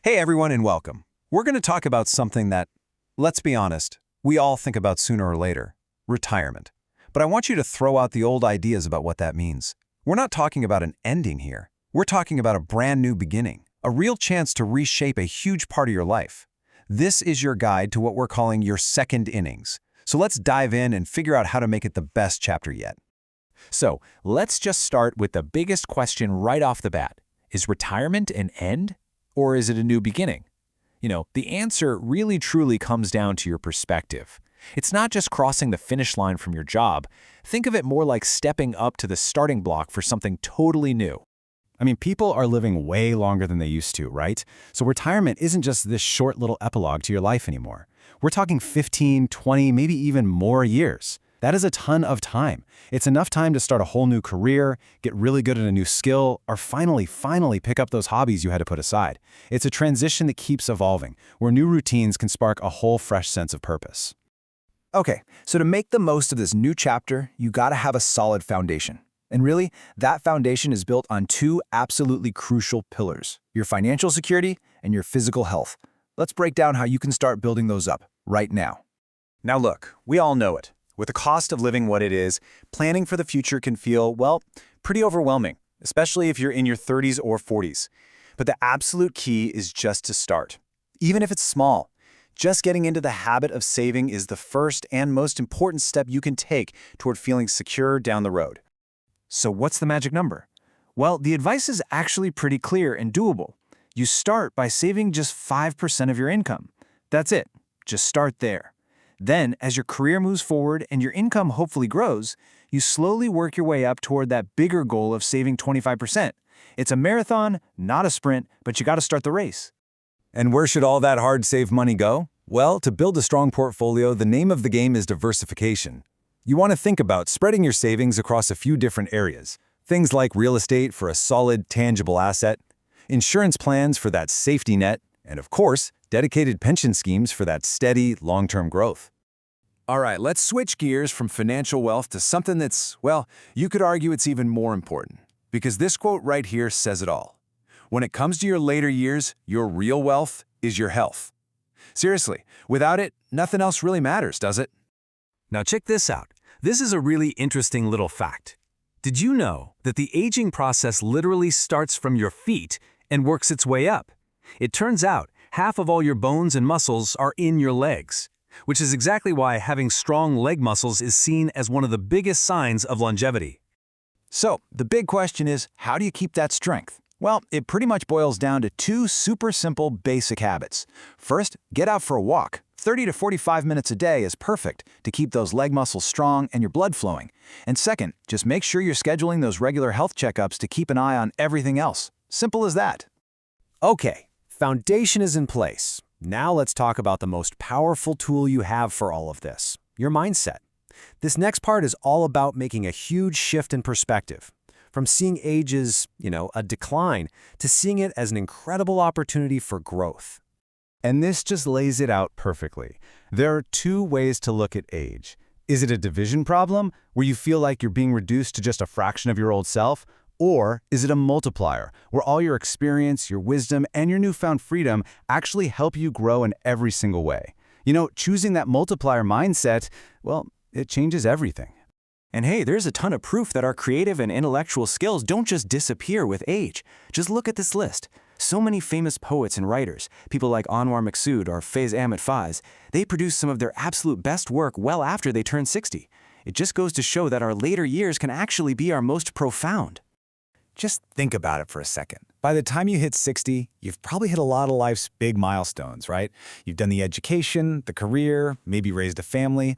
Hey everyone and welcome. We're going to talk about something that, let's be honest, we all think about sooner or later, retirement. But I want you to throw out the old ideas about what that means. We're not talking about an ending here. We're talking about a brand new beginning, a real chance to reshape a huge part of your life. This is your guide to what we're calling your second innings. So let's dive in and figure out how to make it the best chapter yet. So let's just start with the biggest question right off the bat. Is retirement an end, or is it a new beginning? The answer really truly comes down to your perspective. It's not just crossing the finish line from your job. Think of it more like stepping up to the starting block for something totally new. People are living way longer than they used to, right? So retirement isn't just this short little epilogue to your life anymore. We're talking 15, 20, maybe even more years. That is a ton of time. It's enough time to start a whole new career, get really good at a new skill, or finally pick up those hobbies you had to put aside. It's a transition that keeps evolving, where new routines can spark a whole fresh sense of purpose. Okay, so to make the most of this new chapter, you gotta have a solid foundation. And really, that foundation is built on two absolutely crucial pillars: your financial security and your physical health. Let's break down how you can start building those up right now. Now look, we all know it. With the cost of living what it is, planning for the future can feel, pretty overwhelming, especially if you're in your 30s or 40s. But the absolute key is just to start. Even if it's small, just getting into the habit of saving is the first and most important step you can take toward feeling secure down the road. So what's the magic number? Well, the advice is actually pretty clear and doable. You start by saving just 5% of your income. That's it. Just start there. Then, as your career moves forward and your income hopefully grows, you slowly work your way up toward that bigger goal of saving 25%. It's a marathon, not a sprint, but you got to start the race. And where should all that hard-saved money go? Well, to build a strong portfolio, the name of the game is diversification. You want to think about spreading your savings across a few different areas. Things like real estate for a solid, tangible asset, insurance plans for that safety net, and of course, dedicated pension schemes for that steady, long-term growth. All right, let's switch gears from financial wealth to something that's, you could argue it's even more important. Because this quote right here says it all. When it comes to your later years, your real wealth is your health. Seriously, without it, nothing else really matters, does it? Now check this out. This is a really interesting little fact. Did you know that the aging process literally starts from your feet and works its way up? It turns out half of all your bones and muscles are in your legs, which is exactly why having strong leg muscles is seen as one of the biggest signs of longevity. So, the big question is, how do you keep that strength? Well, it pretty much boils down to two super simple basic habits. First, get out for a walk. 30 to 45 minutes a day is perfect to keep those leg muscles strong and your blood flowing. And second, just make sure you're scheduling those regular health checkups to keep an eye on everything else. Simple as that. Okay, foundation is in place. Now let's talk about the most powerful tool you have for all of this, your mindset. This next part is all about making a huge shift in perspective. From seeing age as, a decline, to seeing it as an incredible opportunity for growth. And this just lays it out perfectly. There are two ways to look at age. Is it a division problem, where you feel like you're being reduced to just a fraction of your old self? Or is it a multiplier, where all your experience, your wisdom, and your newfound freedom actually help you grow in every single way? Choosing that multiplier mindset, it changes everything. And hey, there's a ton of proof that our creative and intellectual skills don't just disappear with age. Just look at this list. So many famous poets and writers, people like Anwar Maqsood or Faiz Ahmed Faz, they produce some of their absolute best work well after they turn 60. It just goes to show that our later years can actually be our most profound. Just think about it for a second. By the time you hit 60, you've probably hit a lot of life's big milestones, right? You've done the education, the career, maybe raised a family.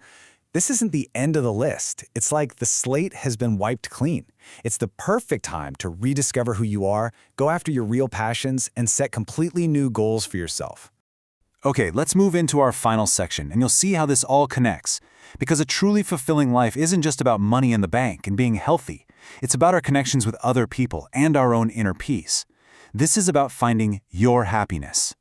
This isn't the end of the list. It's like the slate has been wiped clean. It's the perfect time to rediscover who you are, go after your real passions, and set completely new goals for yourself. Okay, let's move into our final section, and you'll see how this all connects. Because a truly fulfilling life isn't just about money in the bank and being healthy. It's about our connections with other people and our own inner peace. This is about finding your happiness.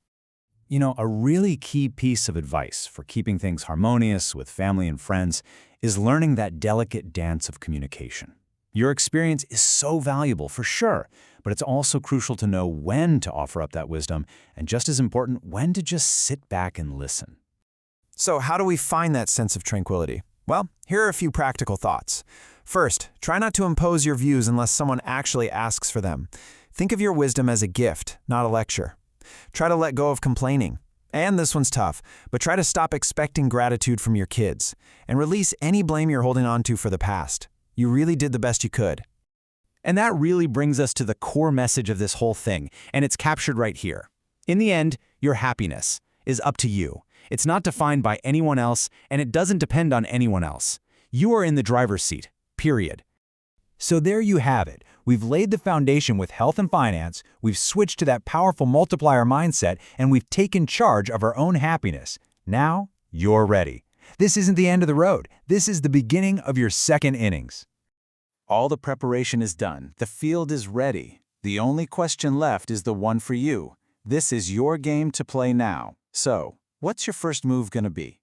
A really key piece of advice for keeping things harmonious with family and friends is learning that delicate dance of communication. Your experience is so valuable, for sure, but it's also crucial to know when to offer up that wisdom, and just as important, when to just sit back and listen. So how do we find that sense of tranquility? Well, here are a few practical thoughts. First, try not to impose your views unless someone actually asks for them. Think of your wisdom as a gift, not a lecture. Try to let go of complaining. And this one's tough, but try to stop expecting gratitude from your kids and release any blame you're holding on to for the past. You really did the best you could. And that really brings us to the core message of this whole thing, and it's captured right here. In the end, your happiness is up to you. It's not defined by anyone else, and it doesn't depend on anyone else. You are in the driver's seat, period. So there you have it. We've laid the foundation with health and finance, we've switched to that powerful multiplier mindset, and we've taken charge of our own happiness. Now, you're ready. This isn't the end of the road. This is the beginning of your second innings. All the preparation is done. The field is ready. The only question left is the one for you. This is your game to play now. So, what's your first move going to be?